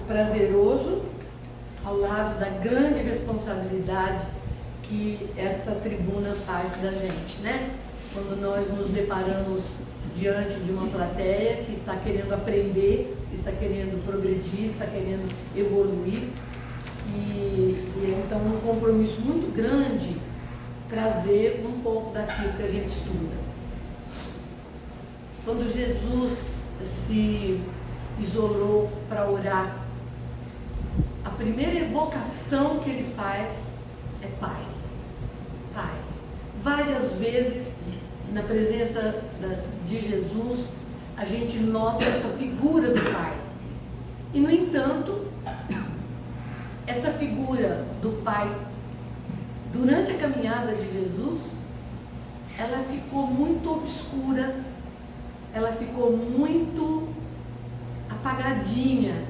prazeroso, ao lado da grande responsabilidade que essa tribuna faz da gente, né? Quando nós nos deparamos diante de uma plateia que está querendo aprender, está querendo progredir, está querendo evoluir. E é então um compromisso muito grande trazer um pouco daquilo que a gente estuda. Quando Jesus se isolou para orar, a primeira evocação que ele faz é Pai. Pai. Várias vezes, na presença de Jesus, a gente nota essa figura do Pai. E, no entanto, essa figura do Pai, durante a caminhada de Jesus, ela ficou muito obscura, ela ficou muito apagadinha,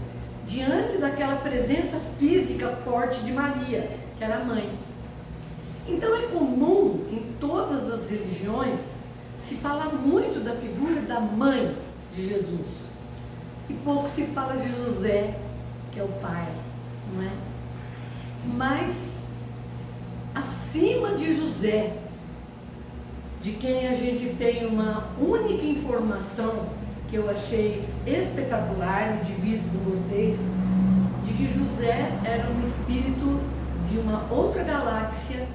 diante daquela presença física forte de Maria, que era a mãe. Então é comum em todas as religiões se falar muito da figura da mãe de Jesus. E pouco se fala de José, que é o pai, não é? Mas acima de José, de quem a gente tem uma única informação que eu achei espetacular e divido com vocês, de que José era um espírito de uma outra galáxia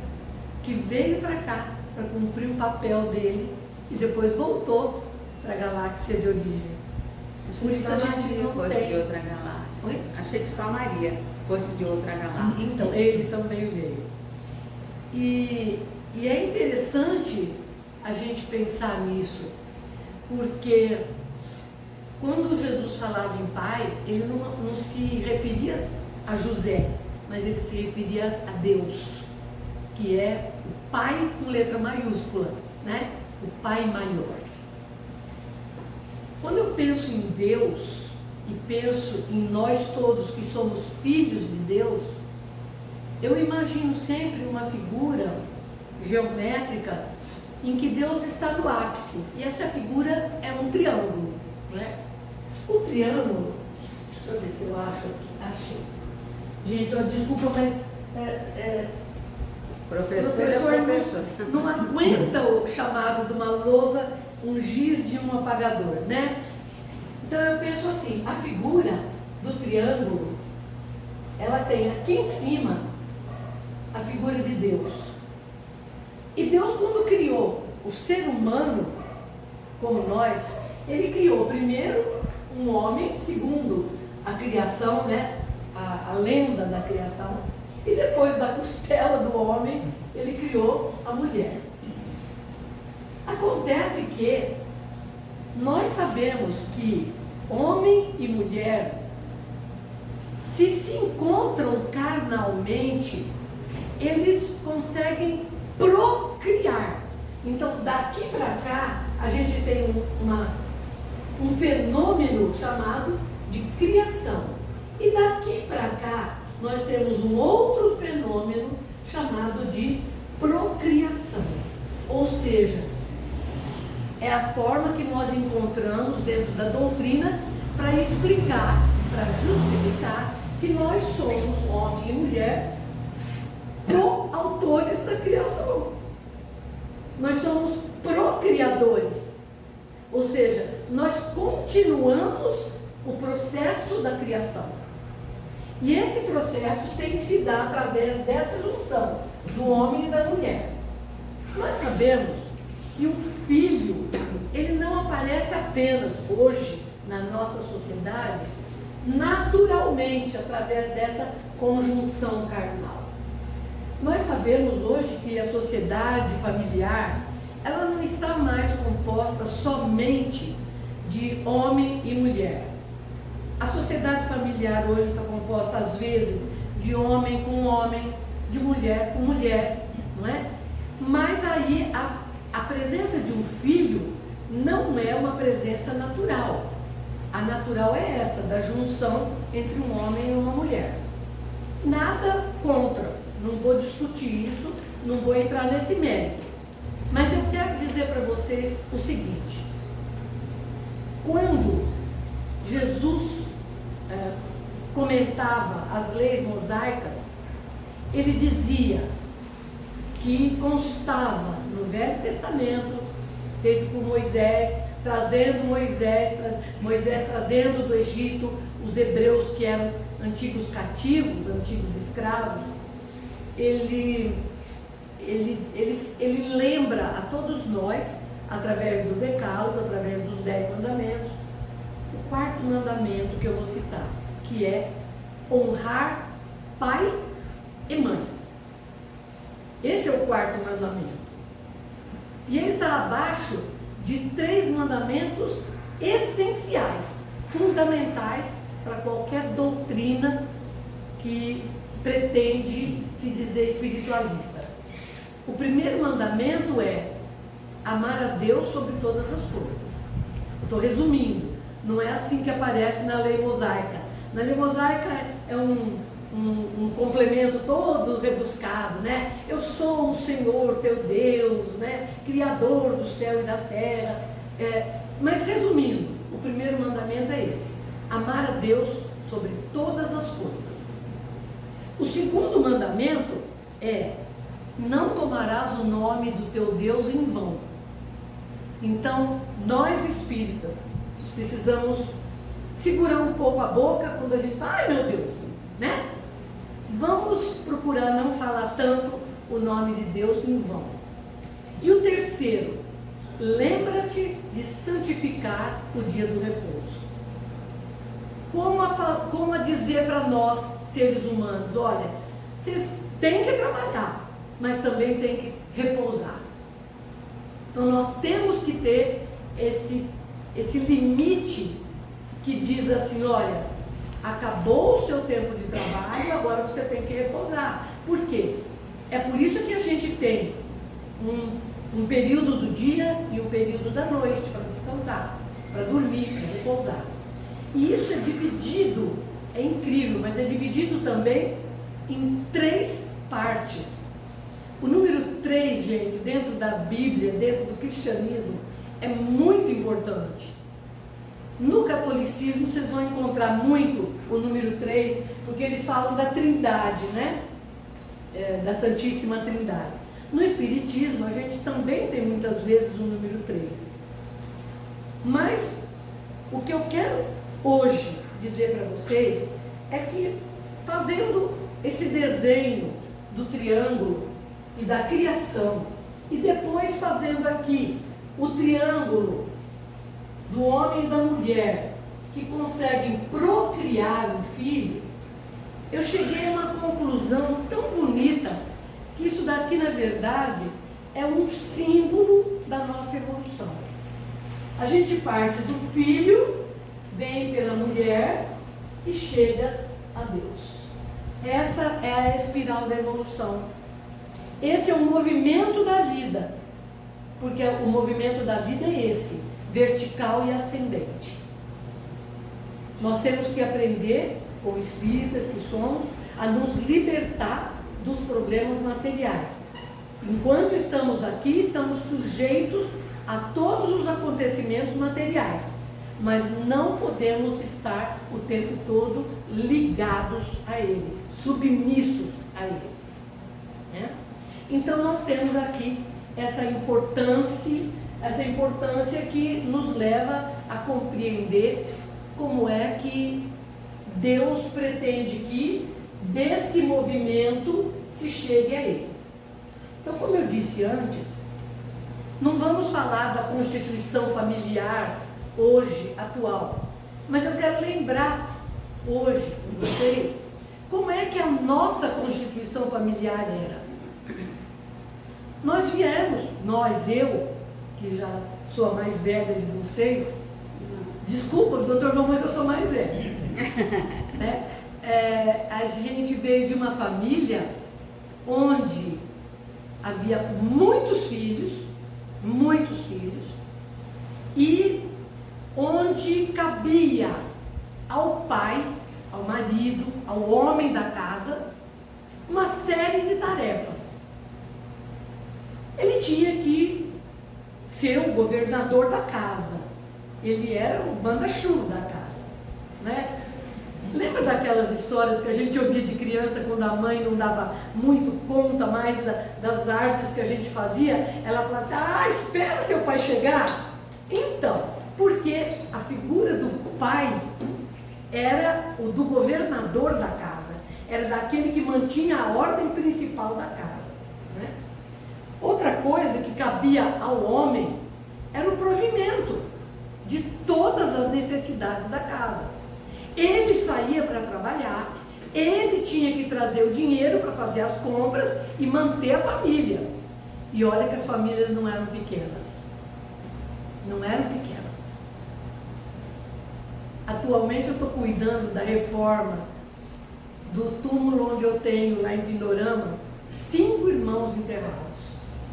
que veio para cá para cumprir o papel dele e depois voltou para a galáxia de origem. Por isso a gente não fosse de outra galáxia. Oi? Achei que só Maria fosse de outra galáxia. Então, ele também veio. E é interessante a gente pensar nisso, porque quando Jesus falava em Pai, ele não se referia a José, mas ele se referia a Deus, que é o Pai com letra maiúscula, né? O Pai maior. Quando eu penso em Deus e penso em nós todos que somos filhos de Deus, eu imagino sempre uma figura geométrica em que Deus está no ápice, e essa figura é um triângulo, né? O triângulo, deixa eu ver se eu acho aqui, achei. Gente, ó, desculpa, mas Professor não aguenta o chamado de uma lousa, um giz de um apagador, né? Então eu penso assim, a figura do triângulo, ela tem aqui em cima a figura de Deus. E Deus, quando criou o ser humano, como nós, ele criou primeiro um homem, segundo a criação, né? A lenda da criação, e depois da costela do homem, ele criou a mulher. Acontece que nós sabemos que homem e mulher, se encontram carnalmente, eles conseguem procriar. Então, daqui para cá, a gente tem um fenômeno chamado de criação. E daqui para cá, nós temos um outro fenômeno chamado de procriação. Ou seja, é a forma que nós encontramos dentro da doutrina para explicar, para justificar que nós somos, homem e mulher, coautores da criação. Nós somos procriadores. Ou seja, nós continuamos o processo da criação. E esse processo tem que se dar através dessa junção do homem e da mulher. Nós sabemos que o filho, ele não aparece apenas hoje na nossa sociedade naturalmente através dessa conjunção carnal. Nós sabemos hoje que a sociedade familiar, ela não está mais composta somente de homem e mulher. A sociedade familiar hoje está composta, às vezes, de homem com homem, de mulher com mulher, não é? Mas aí a presença de um filho não é uma presença natural. A natural é essa, da junção entre um homem e uma mulher. Nada contra, não vou discutir isso, não vou entrar nesse mérito. Mas eu quero dizer para vocês o seguinte: quando Jesus comentava as leis mosaicas, ele dizia que constava no Velho Testamento, feito por Moisés, Moisés trazendo do Egito os hebreus que eram antigos cativos, antigos escravos. Ele lembra a todos nós, através do Decálogo, através dos 10 mandamentos, o quarto mandamento que eu vou citar, que é honrar pai e mãe. Esse é o quarto mandamento. E ele está abaixo de 3 mandamentos essenciais, fundamentais para qualquer doutrina que pretende se dizer espiritualista. O primeiro mandamento é amar a Deus sobre todas as coisas. Estou resumindo, não é assim que aparece na lei mosaica. Na lei mosaica é um complemento todo rebuscado, né? Eu sou o Senhor teu Deus, né? Criador do céu e da terra. Mas resumindo, o primeiro mandamento é esse: amar a Deus sobre todas as coisas. O segundo mandamento é: não tomarás o nome do teu Deus em vão. Então, nós espíritas precisamos segurar um pouco a boca quando a gente fala, ai meu Deus, né? Vamos procurar não falar tanto o nome de Deus em vão. E o terceiro, lembra-te de santificar o dia do repouso. Como a dizer para nós, seres humanos, olha, vocês têm que trabalhar, mas também têm que repousar. Então nós temos que ter esse limite que diz assim, olha, acabou o seu tempo de trabalho, agora você tem que repousar. Por quê? É por isso que a gente tem um período do dia e um período da noite para descansar, para dormir, para repousar. E isso é dividido, é incrível, mas é dividido também em 3 partes. O número 3, gente, dentro da Bíblia, dentro do cristianismo, é muito importante. No catolicismo vocês vão encontrar muito o número 3, porque eles falam da Trindade, né? Da Santíssima Trindade. No Espiritismo a gente também tem muitas vezes o número 3. Mas o que eu quero hoje dizer para vocês é que, fazendo esse desenho do triângulo e da criação, e depois fazendo aqui o triângulo do homem e da mulher que conseguem procriar um filho, eu cheguei a uma conclusão tão bonita que isso daqui, na verdade, é um símbolo da nossa evolução. A gente parte do filho, vem pela mulher e chega a Deus. Essa é a espiral da evolução. Esse é o movimento da vida, porque o movimento da vida é esse, vertical e ascendente. Nós temos que aprender, como espíritas que somos, a nos libertar dos problemas materiais. Enquanto estamos aqui, estamos sujeitos a todos os acontecimentos materiais, mas não podemos estar o tempo todo ligados a ele, submissos a eles, né? Então nós temos aqui essa importância que nos leva a compreender como é que Deus pretende que desse movimento se chegue a ele. Então, como eu disse antes, não vamos falar da constituição familiar hoje, atual, mas eu quero lembrar hoje com vocês como é que a nossa constituição familiar era. Nós viemos, eu, que já sou a mais velha de vocês, desculpa, doutor João, mas eu sou mais velha, né? A gente veio de uma família onde havia muitos filhos, e onde cabia ao pai, ao marido, ao homem da casa, uma série de tarefas. Ele tinha que ser o governador da casa, ele era o manda-chuva da casa, né? Lembra daquelas histórias que a gente ouvia de criança quando a mãe não dava muito conta mais das artes que a gente fazia? Ela falava, espera teu pai chegar. Então, porque a figura do pai era o do governador da casa, era daquele que mantinha a ordem principal da casa, né? Outra coisa que cabia ao homem era o provimento de todas as necessidades da casa. Ele saía para trabalhar, ele tinha que trazer o dinheiro para fazer as compras e manter a família. E olha que as famílias não eram pequenas. Não eram pequenas. Atualmente eu estou cuidando da reforma do túmulo onde eu tenho, lá em Pindorama, 5 irmãos enterrados,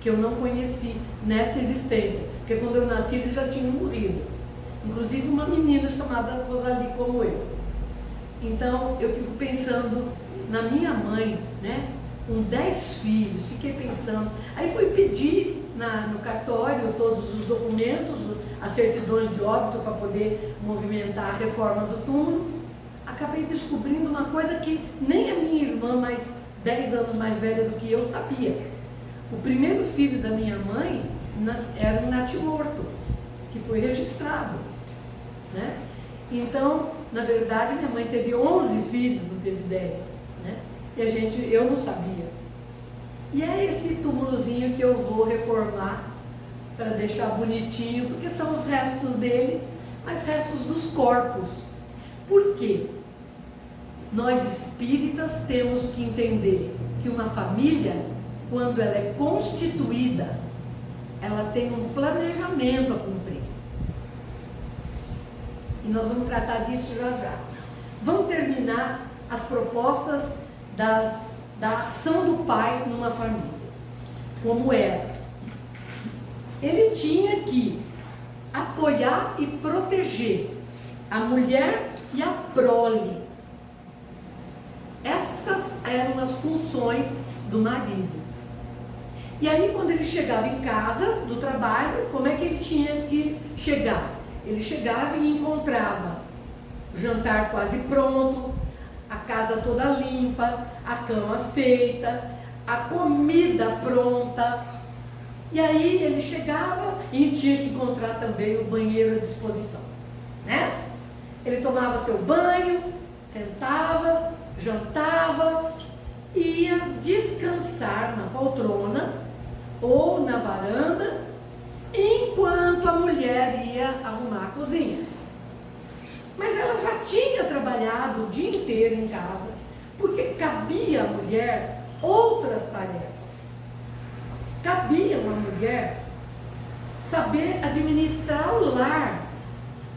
que eu não conheci nesta existência, porque quando eu nasci eles já tinham morrido. Inclusive uma menina chamada Rosalie como eu. Então eu fico pensando na minha mãe, né? Com 10 filhos, fiquei pensando. Aí fui pedir no cartório todos os documentos, as certidões de óbito para poder movimentar a reforma do túmulo. Acabei descobrindo uma coisa que nem a minha irmã, mais 10 anos mais velha do que eu, sabia. O primeiro filho da minha mãe era um natimorto, que foi registrado, né? Então, na verdade, minha mãe teve 11 filhos, não teve 10, né? E eu não sabia. E é esse túmulozinho que eu vou reformar para deixar bonitinho, porque são os restos dele, mas restos dos corpos. Por quê? Nós espíritas temos que entender que uma família, quando ela é constituída, ela tem um planejamento a cumprir. E nós vamos tratar disso já já. Vamos terminar as propostas da ação do pai numa família. Como era? Ele tinha que apoiar e proteger a mulher e a prole. Essas eram as funções do marido. E aí, quando ele chegava em casa do trabalho, como é que ele tinha que chegar? Ele chegava e encontrava o jantar quase pronto, a casa toda limpa, a cama feita, a comida pronta. E aí ele chegava e tinha que encontrar também o banheiro à disposição, né? Ele tomava seu banho, sentava, jantava, ia descansar na poltrona ou na varanda, enquanto a mulher ia arrumar a cozinha. Mas ela já tinha trabalhado o dia inteiro em casa, porque cabia à mulher outras tarefas. Cabia a uma mulher saber administrar o lar,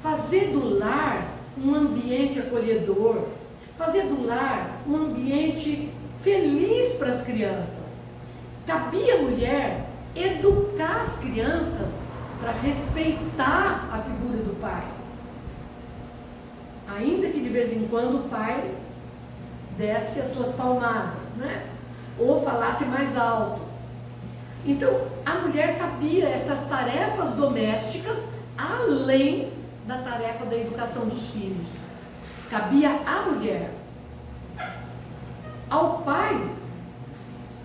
fazer do lar um ambiente acolhedor, fazer do lar um ambiente feliz para as crianças. Cabia a mulher educar as crianças para respeitar a figura do pai. Ainda que de vez em quando o pai desse as suas palmadas, né? Ou falasse mais alto. Então, a mulher cabia essas tarefas domésticas além da tarefa da educação dos filhos. Cabia à mulher. Ao pai,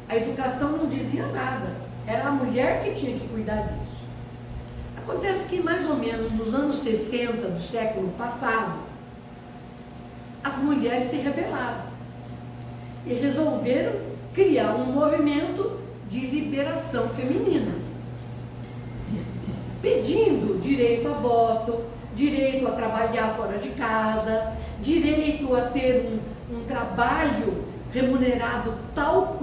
a educação não dizia nada. Era a mulher que tinha que cuidar disso. Acontece que mais ou menos nos anos 60 do século passado, as mulheres se rebelaram e resolveram criar um movimento de liberação feminina, pedindo direito a voto, direito a trabalhar fora de casa, direito a ter um trabalho remunerado tanto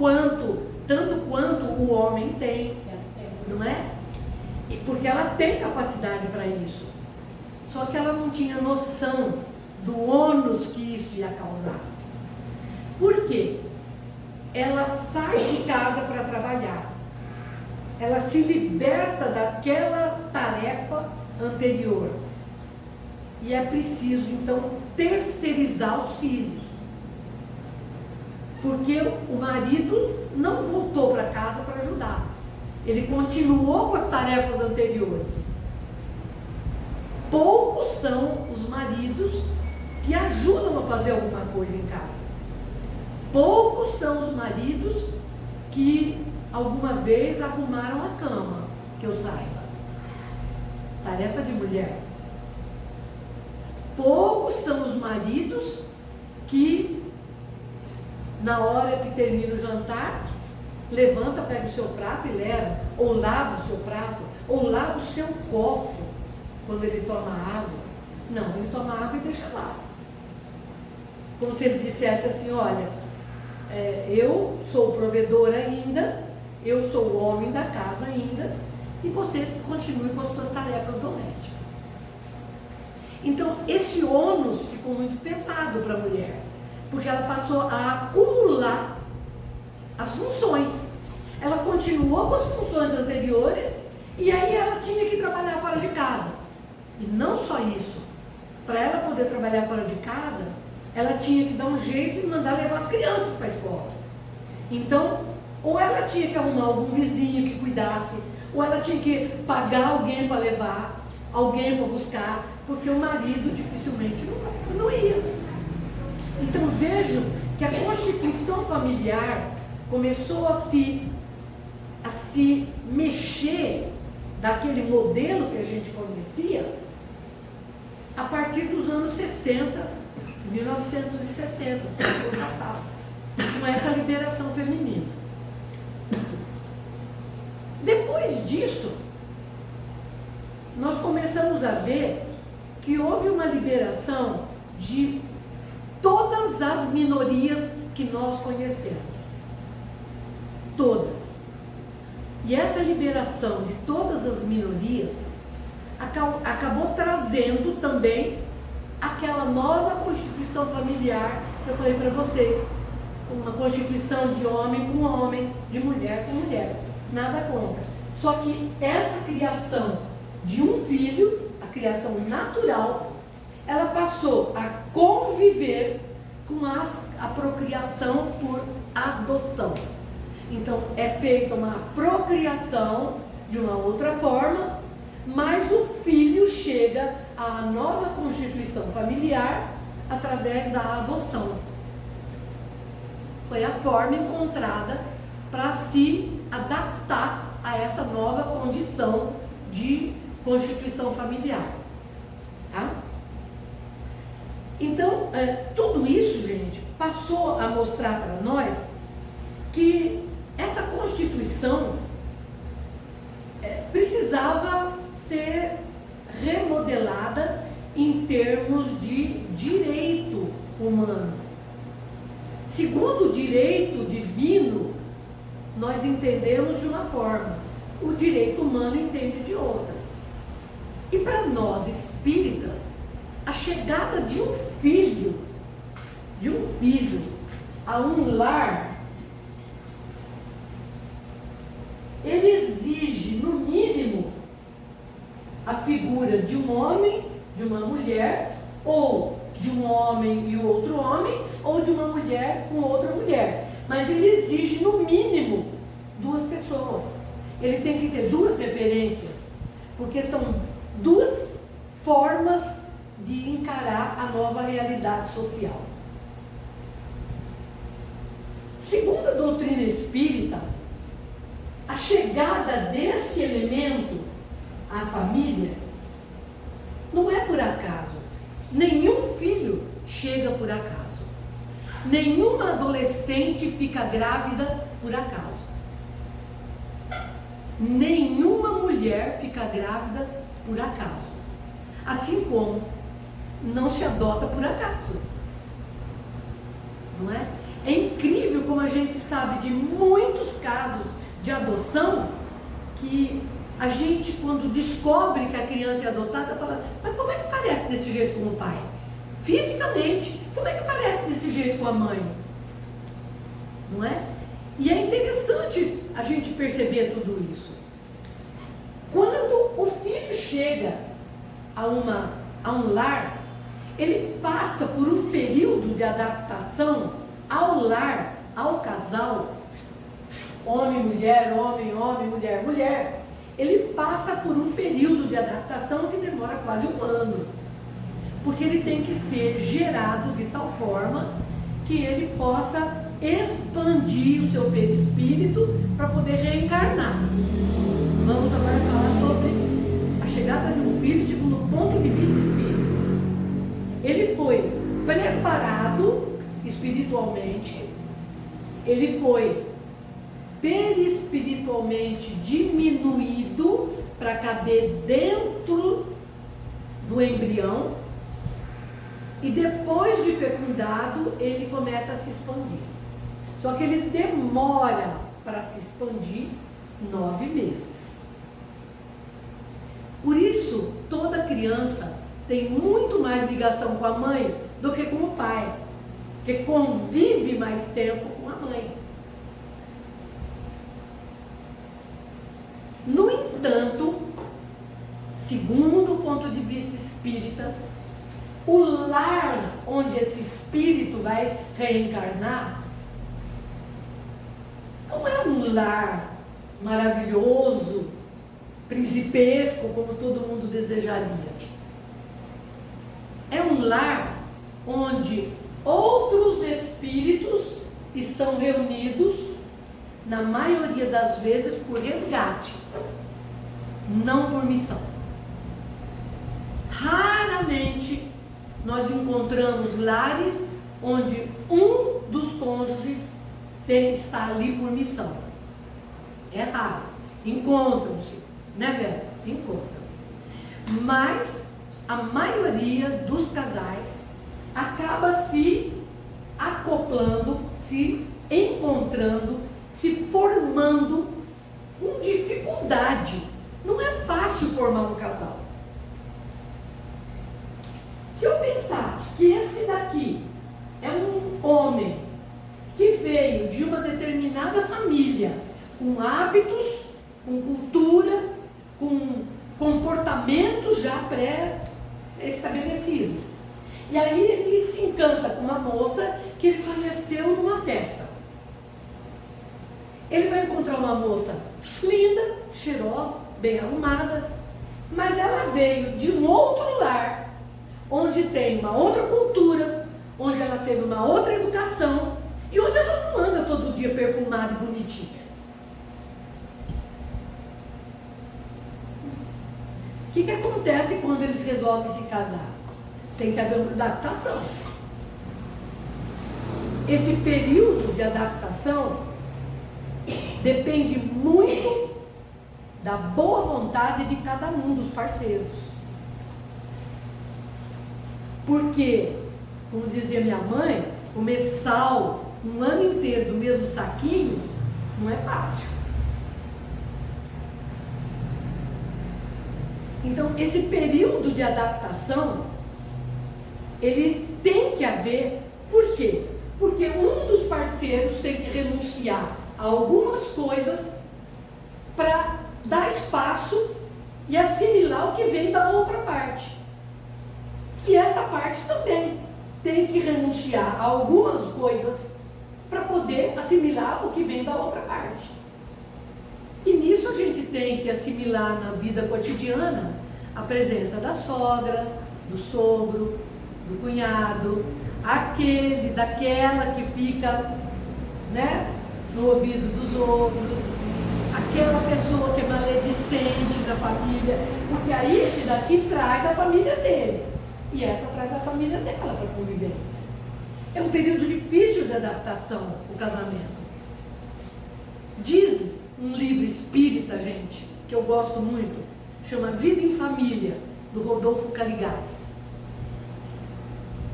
quanto o homem tem, não é? Porque ela tem capacidade para isso, só que ela não tinha noção do ônus que isso ia causar. Por quê? Ela sai de casa para trabalhar, ela se liberta daquela tarefa anterior, e é preciso então terceirizar os filhos, porque o marido não voltou para casa para ajudar, ele continuou com as tarefas anteriores. Poucos são os maridos que ajudam a fazer alguma coisa em casa. Poucos são os maridos que alguma vez arrumaram a cama, que eu saiba. Tarefa de mulher. Poucos são os maridos que, na hora que termina o jantar, levanta, pega o seu prato e leva, ou lava o seu prato, ou lava o seu copo quando ele toma água. Não, ele toma água e deixa lá. Como se ele dissesse assim, olha, eu sou o provedor ainda, eu sou o homem da casa ainda, e você continue com as suas tarefas domésticas. Então, esse ônus ficou muito pesado para a mulher, porque ela passou a acumular as funções. Ela continuou com as funções anteriores, e aí ela tinha que trabalhar fora de casa. E não só isso, para ela poder trabalhar fora de casa, ela tinha que dar um jeito de mandar levar as crianças para a escola. Então, ou ela tinha que arrumar algum vizinho que cuidasse, ou ela tinha que pagar alguém para levar, alguém para buscar, porque o marido dificilmente não ia. Então vejam que a constituição familiar começou a se mexer daquele modelo que a gente conhecia a partir dos anos 60, 1960, com essa liberação feminina. Depois disso, nós começamos a ver que houve uma liberação de todas as minorias que nós conhecemos. Todas. E essa liberação de todas as minorias acabou trazendo também aquela nova constituição familiar que eu falei para vocês. Uma constituição de homem com homem, de mulher com mulher. Nada contra. Só que essa criação de um filho, a criação natural, ela passou a conviver com a procriação por adoção. Então, é feita uma procriação de uma outra forma, mas o filho chega à nova constituição familiar através da adoção. Foi a forma encontrada para se adaptar a essa nova condição de constituição familiar. Tá? Então, tudo isso, gente, passou a mostrar para nós que essa Constituição precisava ser remodelada em termos de direito humano. Segundo o direito divino, nós entendemos de uma forma, o direito humano entende de outra. E para nós espíritas, a chegada de um filho a um lar, ele exige, no mínimo, a figura de um homem, de uma mulher, ou de um homem e outro homem, ou de uma mulher com outra mulher. Mas ele exige, no mínimo, duas pessoas. Ele tem que ter duas referências, porque são duas formas de encarar a nova realidade social. Segundo a doutrina espírita, a chegada desse elemento à família não é por acaso. Nenhum filho chega por acaso. Nenhuma adolescente fica grávida por acaso. Nenhuma mulher fica grávida por acaso. Assim como não se adota por acaso. Não é? É incrível como a gente sabe de muitos casos de adoção que a gente, quando descobre que a criança é adotada, fala, mas como é que parece desse jeito com o pai? Fisicamente, como é que parece desse jeito com a mãe? Não é? E é interessante a gente perceber tudo isso. Quando o filho chega a um lar, ele passa por um período de adaptação ao lar, ao casal, homem, mulher, mulher, mulher. Ele passa por um período de adaptação que demora quase um ano. porque ele tem que ser gerado de tal forma que ele possa expandir o seu perispírito para poder reencarnar. Vamos agora falar sobre a chegada de um filho segundo o ponto de vista espírita. Ele foi preparado espiritualmente, ele foi perispiritualmente diminuído para caber dentro do embrião, e depois de fecundado ele começa a se expandir. Só que ele demora para se expandir 9 meses. Por isso, toda criança tem muito mais ligação com a mãe do que com o pai, que convive mais tempo com a mãe. No entanto, segundo o ponto de vista espírita, o lar onde esse espírito vai reencarnar não é um lar maravilhoso, principesco, como todo mundo desejaria. É um lar onde outros espíritos estão reunidos, na maioria das vezes por resgate, não por missão. Raramente nós encontramos lares onde um dos cônjuges está ali por missão. É raro. Encontram-se, né, Vera? Encontram-se. Mas a maioria dos casais acaba se acoplando, se encontrando, se formando com dificuldade. Não é fácil formar um casal. Se eu pensar que esse daqui é um homem que veio de uma determinada família, com hábitos, com cultura, com comportamentos já pré-estabelecidos. E aí ele se encanta com uma moça que ele conheceu numa festa. Ele vai encontrar uma moça linda, cheirosa, bem arrumada, mas ela veio de um outro lar, onde tem uma outra cultura, onde ela teve uma outra educação e onde ela não anda todo dia perfumada e bonitinha. O que acontece quando eles resolvem se casar? Tem que haver uma adaptação. Esse período de adaptação depende muito da boa vontade de cada um dos parceiros. Porque, como dizia minha mãe, comer sal um ano inteiro do mesmo saquinho não é fácil. Então, esse período de adaptação, ele tem que haver. Por quê? Porque um dos parceiros tem que renunciar a algumas coisas para dar espaço e assimilar o que vem da outra parte. E essa parte também tem que renunciar a algumas coisas para poder assimilar o que vem da outra parte. E nisso a gente tem que assimilar na vida cotidiana a presença da sogra, do sogro, do cunhado, aquele, daquela que fica, né, no ouvido dos outros, aquela pessoa que é maledicente da família, porque aí esse daqui traz a família dele, e essa traz a família dela para a convivência. É um período difícil de adaptação, o casamento. Diz um livro espírita, gente, que eu gosto muito, chama Vida em Família, do Rodolfo Caligares.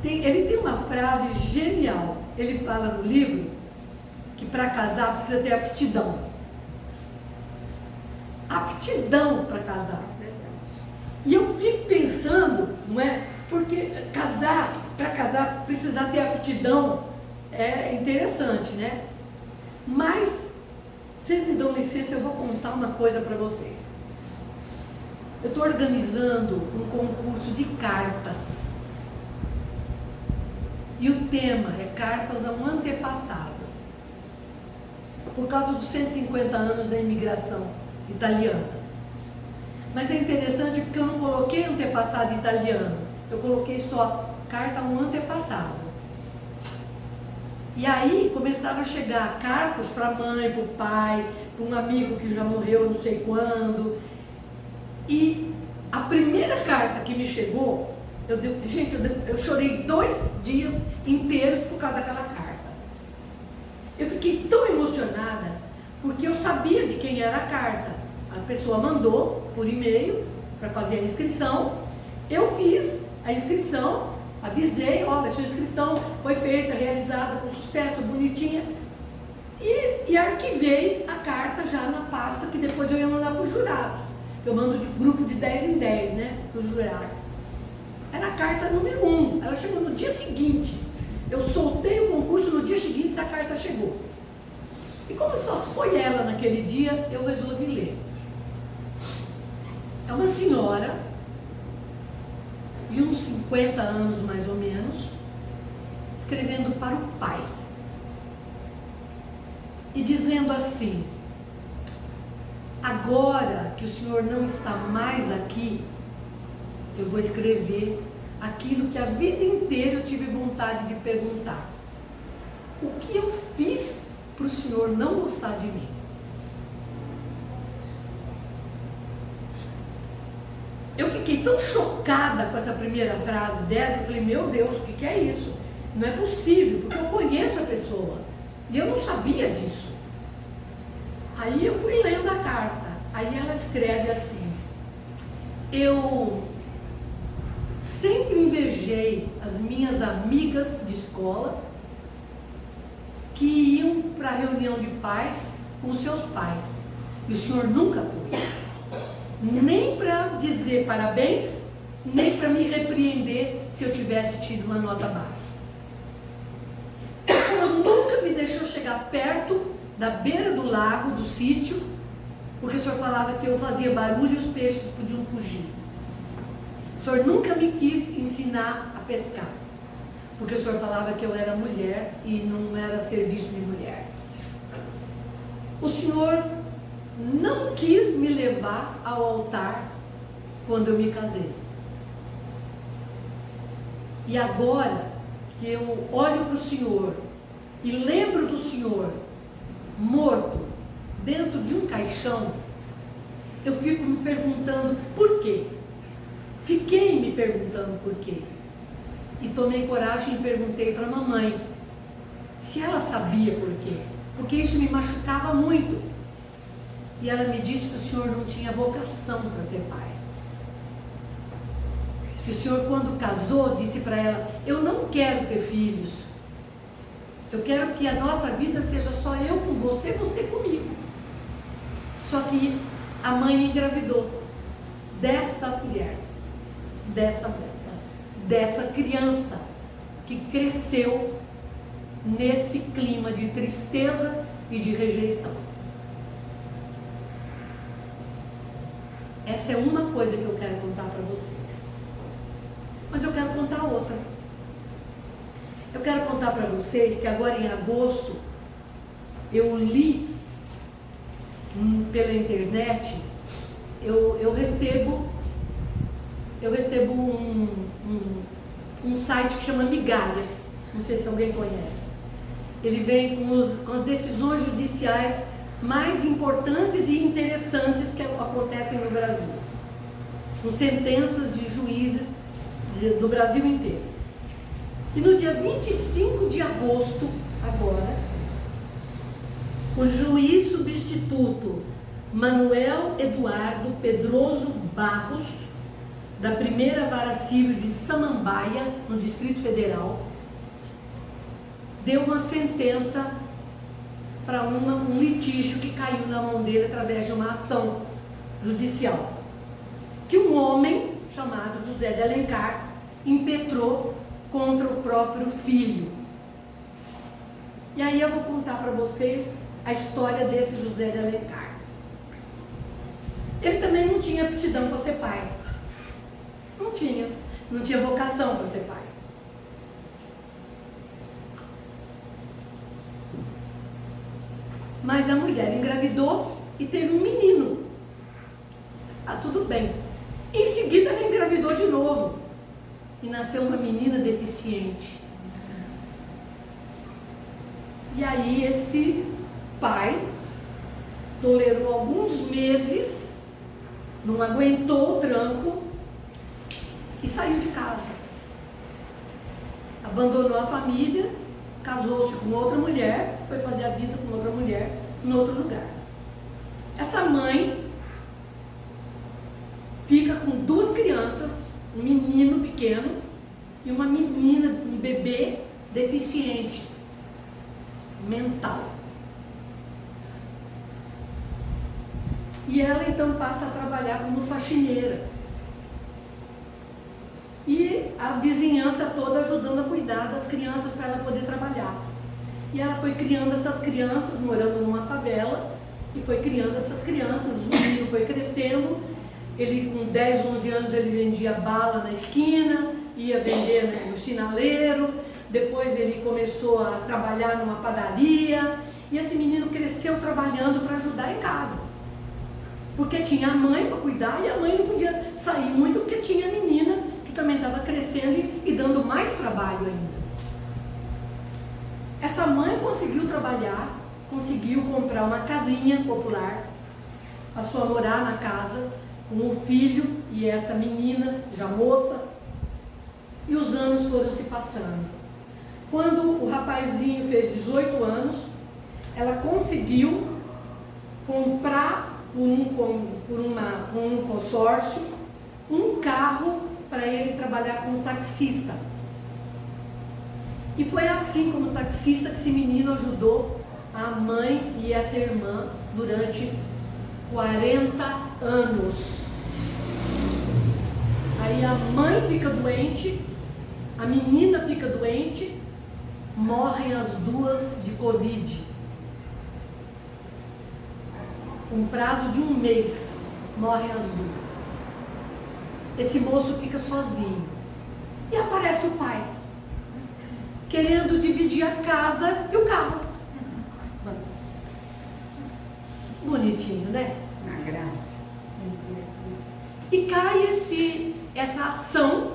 Ele tem uma frase genial. Ele fala no livro que para casar precisa ter aptidão. Aptidão para casar. E eu fico pensando, não é? Porque para casar, precisar ter aptidão é interessante, né? Mas, vocês me dão licença, eu vou contar uma coisa para vocês. Eu estou organizando um concurso de cartas. E o tema é cartas a um antepassado. Por causa dos 150 anos da imigração italiana. Mas é interessante porque eu não coloquei antepassado italiano. eu coloquei só carta ao antepassado. E aí começaram a chegar cartas para a mãe, para o pai, para um amigo que já morreu não sei quando. E a primeira carta que me chegou, eu chorei 2 dias inteiros por causa daquela carta. Eu fiquei tão emocionada, porque eu sabia de quem era a carta. A pessoa mandou por e-mail para fazer a inscrição. Eu fiz a inscrição, avisei, olha, sua inscrição foi feita, realizada com sucesso, bonitinha. E arquivei a carta já na pasta que depois eu ia mandar para os jurados. Eu mando de grupo de 10 em 10, né, para os jurados. Era a carta número 1, ela chegou no dia seguinte. Eu soltei o concurso, no dia seguinte essa carta chegou. E como só foi ela naquele dia, eu resolvi ler. É uma senhora de uns 50 anos mais ou menos, escrevendo para o pai. E dizendo assim: agora que o senhor não está mais aqui, eu vou escrever aquilo que a vida inteira eu tive vontade de perguntar. O que eu fiz para o senhor não gostar de mim? Eu fiquei tão chocada com essa primeira frase dela, que eu falei, meu Deus, o que é isso? Não é possível, porque eu conheço a pessoa. E eu não sabia disso. Aí eu fui lendo a carta. Aí ela escreve assim: eu sempre invejei as minhas amigas de escola que iam para a reunião de pais com os seus pais. E o senhor nunca foi. Nem para dizer parabéns, nem para me repreender se eu tivesse tido uma nota baixa. O senhor nunca me deixou chegar perto da beira do lago, do sítio, porque o senhor falava que eu fazia barulho e os peixes podiam fugir. O senhor nunca me quis ensinar a pescar, porque o senhor falava que eu era mulher e não era serviço de mulher. O senhor não quis me levar ao altar quando eu me casei. E agora que eu olho para o senhor e lembro do senhor morto dentro de um caixão, eu fico me perguntando por quê. Fiquei me perguntando por quê. E tomei coragem e perguntei para a mamãe se ela sabia por quê, porque isso me machucava muito. E ela me disse que o senhor não tinha vocação para ser pai. Que o senhor, quando casou, disse para ela: eu não quero ter filhos. Eu quero que a nossa vida seja só eu com você, você comigo. Só que a mãe engravidou dessa mulher, dessa moça, dessa criança que cresceu nesse clima de tristeza e de rejeição. Essa é uma coisa que eu quero contar para vocês. Mas eu quero contar outra. Eu quero contar para vocês que agora em agosto eu li pela internet, eu recebo um site que chama Migalhas, não sei se alguém conhece. Ele vem com as decisões judiciais mais importantes e interessantes que acontecem no Brasil, com sentenças de juízes do Brasil inteiro. E no dia 25 de agosto, agora, o juiz substituto Manuel Eduardo Pedroso Barros, da primeira vara civil de Samambaia, no Distrito Federal, deu uma sentença para um litígio que caiu na mão dele através de uma ação judicial, que um homem chamado José de Alencar impetrou contra o próprio filho. E aí eu vou contar para vocês a história desse José de Alencar. Ele também não tinha aptidão para ser pai. Não tinha vocação para ser pai. Mas a mulher engravidou e teve um menino. Ah, tudo bem. Em seguida ela engravidou de novo. e nasceu uma menina deficiente. E aí esse pai tolerou alguns meses, não aguentou o tranco e saiu de casa. Abandonou a família, casou-se com outra mulher, foi fazer a vida com outra mulher em outro lugar. Essa mãe fica com duas crianças, um menino pequeno e uma menina, um bebê deficiente mental. E ela então passa a trabalhar como faxineira. E a vizinhança toda ajudando a cuidar das crianças para ela poder trabalhar. E ela foi criando essas crianças, morando numa favela, e foi criando essas crianças. O menino foi crescendo, ele com 10, 11 anos ele vendia bala na esquina, ia vender no sinaleiro, depois ele começou a trabalhar numa padaria, e esse menino cresceu trabalhando para ajudar em casa. Porque tinha a mãe para cuidar, e a mãe não podia sair muito porque tinha a menina que também estava crescendo e dando mais trabalho ainda. Essa mãe conseguiu trabalhar, conseguiu comprar uma casinha popular, passou a morar na casa com o filho e essa menina, já moça, e os anos foram se passando. Quando o rapazinho fez 18 anos, ela conseguiu comprar por um consórcio um carro para ele trabalhar como taxista. E foi assim como taxista que esse menino ajudou a mãe e essa irmã durante 40 anos. Aí a mãe fica doente, a menina fica doente, morrem as duas de Covid. Com prazo de um mês, morrem as duas. Esse moço fica sozinho. E aparece o pai, querendo dividir a casa e o carro. Bonitinho, né? Na graça. E cai essa ação.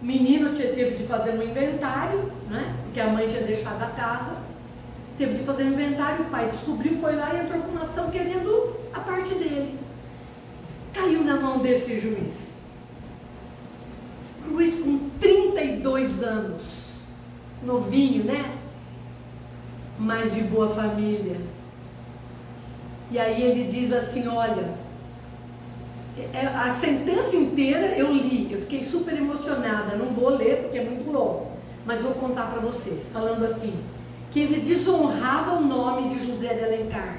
O menino teve de fazer um inventário, né? Porque a mãe tinha deixado a casa. Teve de fazer um inventário, o pai descobriu, foi lá e entrou com uma ação querendo a parte dele. Caiu na mão desse juiz. Juiz com 32 anos. Novinho, né? Mas de boa família. E aí ele diz assim, olha, a sentença inteira eu li, eu fiquei super emocionada, não vou ler porque é muito longo, mas vou contar para vocês, falando assim, que ele desonrava o nome de José de Alencar,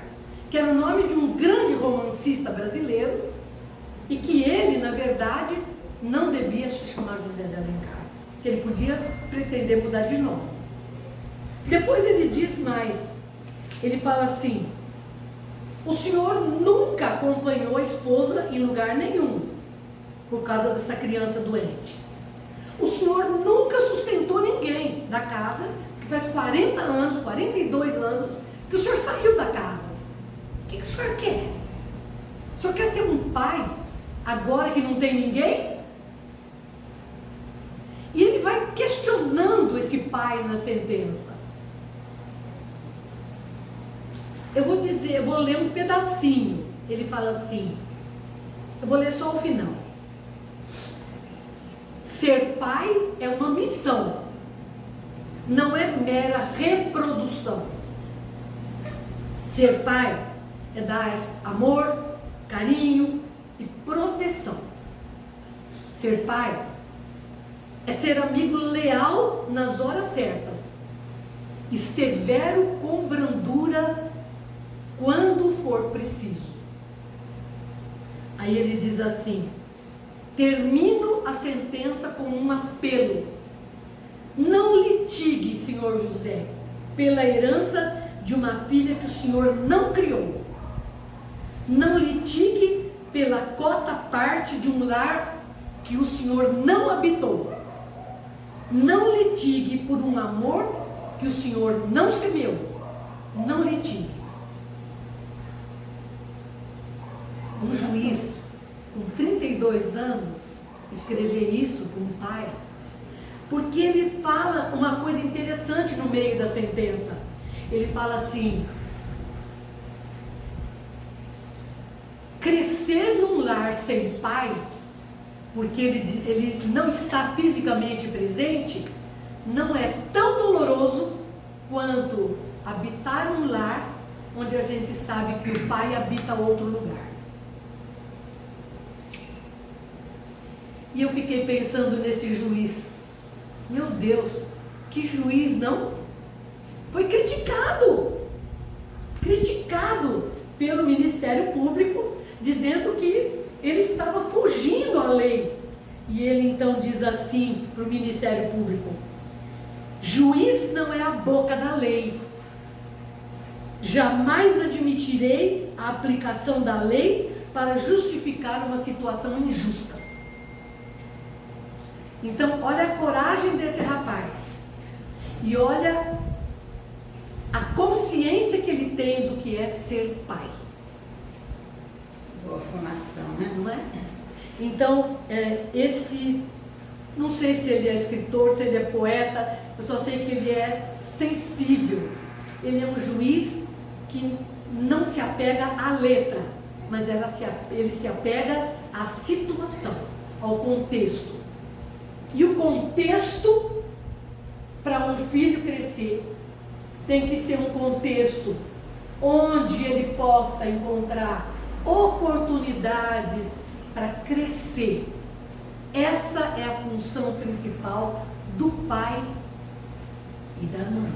que era o nome de um grande romancista brasileiro, e que ele, na verdade, não devia se chamar José de Alencar, que ele podia pretender mudar de nome. Depois ele diz mais, ele fala assim, o senhor nunca acompanhou a esposa em lugar nenhum, por causa dessa criança doente. O senhor nunca sustentou ninguém na casa, que faz 40 anos, 42 anos, que o senhor saiu da casa. O que o senhor quer? O senhor quer ser um pai, agora que não tem ninguém? E ele vai questionando esse pai na sentença. Eu vou ler um pedacinho. Ele fala assim, eu vou ler só o final. Ser pai é uma missão, não é mera reprodução. Ser pai é dar amor, carinho e proteção. Ser pai é ser amigo leal nas horas certas e severo com brandura quando for preciso. Aí ele diz assim, termino a sentença com um apelo. Não litigue, senhor José, pela herança de uma filha que o senhor não criou. Não litigue pela cota parte de um lar que o senhor não habitou. Não litigue por um amor que o senhor não semeou. Não litigue. Um juiz com 32 anos escrever isso para um pai Porque ele fala uma coisa interessante no meio da sentença. Ele fala assim: crescer num lar sem pai, porque ele não está fisicamente presente, não é tão doloroso quanto habitar um lar onde a gente sabe que o pai habita outro lugar. E eu fiquei pensando nesse juiz. Meu Deus, que juiz, não? Foi criticado pelo Ministério Público, dizendo que ele estava fugindo à lei. E ele então diz assim para o Ministério Público: juiz não é a boca da lei. Jamais admitirei a aplicação da lei para justificar uma situação injusta. Então, olha a coragem desse rapaz. E olha a consciência que ele tem do que é ser pai. Boa formação, né? Não é? Então, não sei se ele é escritor, se ele é poeta, eu só sei que ele é sensível. Ele é um juiz que não se apega à letra, mas ele se apega à situação, ao contexto. E o contexto para um filho crescer tem que ser um contexto onde ele possa encontrar oportunidades para crescer. Essa é a função principal do pai e da mãe.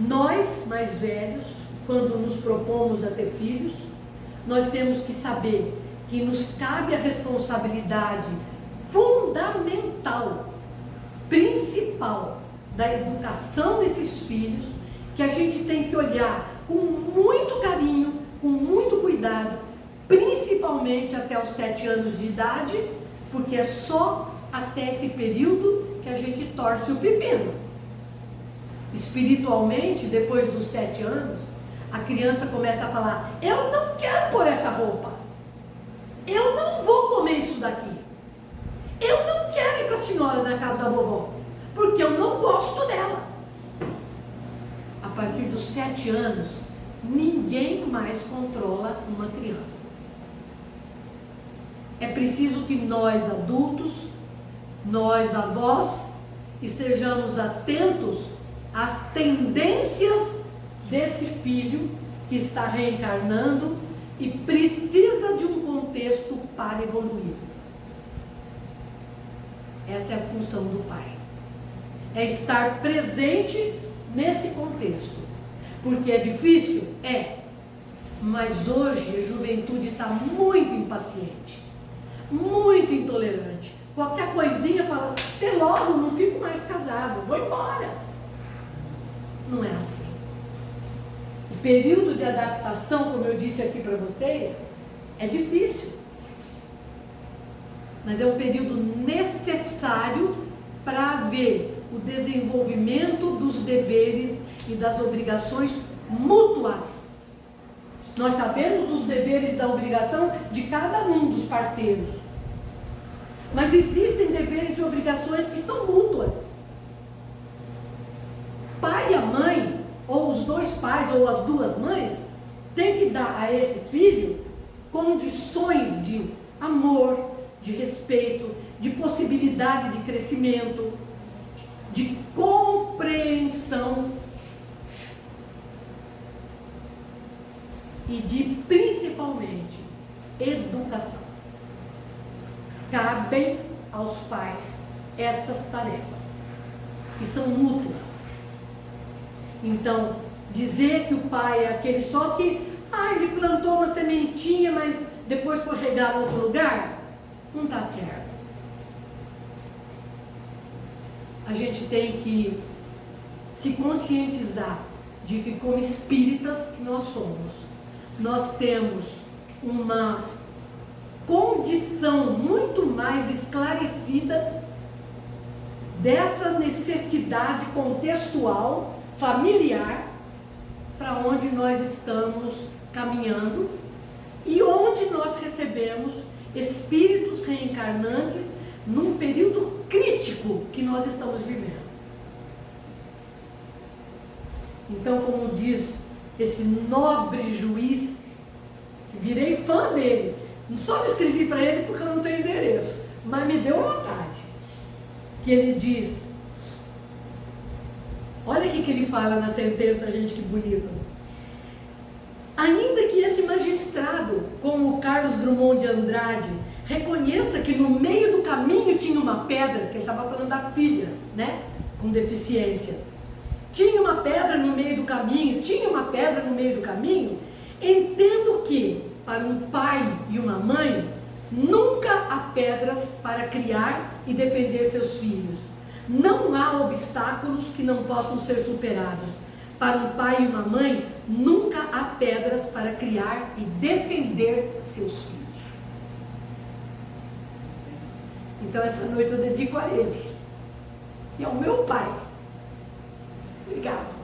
Nós, mais velhos, quando nos propomos a ter filhos, nós temos que saber que nos cabe a responsabilidade fundamental, principal, da educação desses filhos, que a gente tem que olhar com muito carinho, com muito cuidado, principalmente até os 7 anos de idade, porque é só até esse período que a gente torce o pepino. Espiritualmente, depois dos 7 anos, a criança começa a falar: eu não quero pôr essa roupa, eu não vou comer isso daqui, eu não quero ir com a senhora na casa da vovó, porque eu não gosto dela. A partir dos 7 anos, ninguém mais controla uma criança. É preciso que nós adultos, nós avós, estejamos atentos às tendências desse filho que está reencarnando e precisa de um contexto para evoluir. Essa é a função do pai. É estar presente nesse contexto. Porque é difícil? É. Mas hoje a juventude está muito impaciente, muito intolerante. Qualquer coisinha fala: até logo, não fico mais casado, vou embora. Não é assim. O período de adaptação, como eu disse aqui para vocês, é difícil. Mas é um período necessário para haver o desenvolvimento dos deveres e das obrigações mútuas. Nós sabemos os deveres da obrigação de cada um dos parceiros. Mas existem deveres e obrigações que são mútuas. Pai e a mãe, ou os dois pais, ou as duas mães, tem que dar a esse filho condições de amor, de respeito, de possibilidade de crescimento, de compreensão e de, principalmente, educação. Cabem aos pais essas tarefas, que são mútuas. Então, dizer que o pai é aquele só que, ele plantou uma sementinha, mas depois foi regar em outro lugar, não está certo. A gente tem que se conscientizar de que, como espíritas que nós somos, nós temos uma condição muito mais esclarecida dessa necessidade contextual, familiar, para onde nós estamos caminhando e onde nós recebemos espíritos reencarnantes num período crítico que nós estamos vivendo. Então, como diz esse nobre juiz, virei fã dele. Só não escrevi para ele porque eu não tenho endereço, mas me deu vontade. Que ele diz, olha o que ele fala na sentença, gente, que bonito. Ainda que esse magistrado, como o Carlos Drummond de Andrade, reconheça que no meio do caminho tinha uma pedra, que ele estava falando da filha, né, com deficiência, tinha uma pedra no meio do caminho, entendo que, para um pai e uma mãe, nunca há pedras para criar e defender seus filhos. Não há obstáculos que não possam ser superados. Para um pai e uma mãe, nunca há pedras para criar e defender seus filhos. Então essa noite eu dedico a ele e ao meu pai. Obrigado.